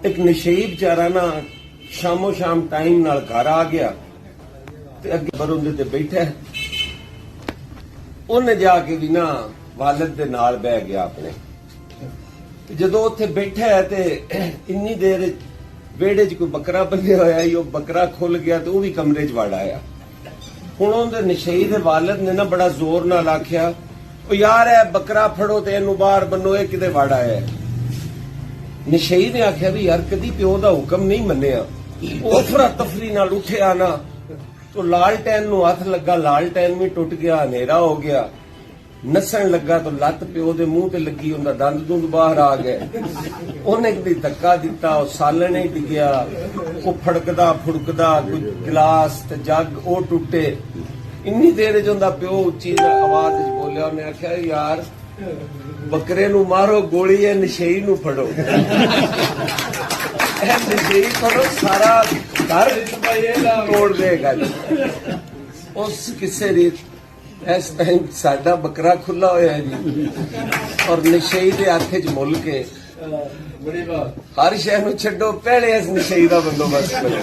एक नशेई बेचारा ना शामो शाम टाइम नाल घर आ गया ते अगे बरुंदे ते बैठा उन्हें जाके भी ना वालिद दे नाल बह गया अपने। जदों उत्थे बैठा है ते इन्नी देर वेड़े च कोई बकरा बन्निया होया ही, वो बकरा खुल गया तो वह भी कमरे च वड़ आया। हुण उहदे नशेई दे वालिद ने ना बड़ा जोर नाल आख्या, ओ यार ए बकरा फड़ो ते इहनूं बाहर बन्नो, ये किते वड़ आया है। नशेई ने आख्या भी यार कदी प्यो दा हुक्म नहीं मन्निया। वो अफरा तफरी नाल उठिया ना तो लालटैन नूं हथ लगा, लालटैन भी टुट गया, हनेरा हो गया। नसन लगा तो लत प्यो दे मुंह ते लगी, उनका दंद दुंद बाहर आ गए। उन्हें कदी धक्का दिता, सालन ही डिग्या, वो फड़कदा फुड़कदा कोई गिलास ते जग वो टुटे। इन्नी देर च उनका प्यो उच्ची आवाज च बोलिया, उन्हें आख्या यार बकरे नूं मारो गोली, है नशेई नूं फड़ो। नशेई फड़ो, सारा घर तोड़ देगा। उस किस्से दी इस टाइम साडा बकरा खुला होया जी और नशेई दे हथ च मुल के हर शह नूं छड्डो, पहले इस नशेई दा बंदोबस्त करो।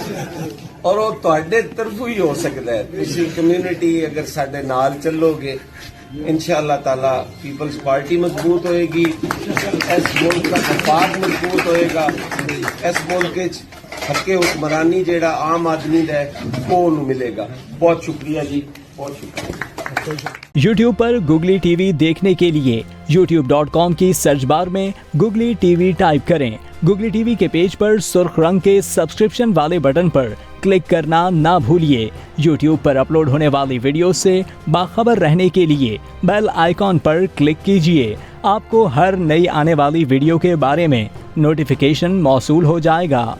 और वो तुहाडे तरफों ही हो सकता है। तुसीं कम्यूनिटी अगर साडे नाल चलोगे, इंशाअल्लाह ताला पीपल्स पार्टी मजबूत होएगी, इस मुल्क का वफाद मजबूत होएगा। इस मुल्क हके हुक्मरानी जेड़ा आम आदमी दा वो मिलेगा। बहुत शुक्रिया जी, बहुत शुक्रिया। YouTube पर गुगली टीवी देखने के लिए youtube.com की सर्च बार में गुगली टीवी टाइप करें। गुगली टीवी के पेज पर सुर्ख रंग के सब्सक्रिप्शन वाले बटन पर क्लिक करना ना भूलिए। YouTube पर अपलोड होने वाली वीडियो से बाखबर रहने के लिए बेल आइकॉन पर क्लिक कीजिए। आपको हर नई आने वाली वीडियो के बारे में नोटिफिकेशन मौसूल हो जाएगा।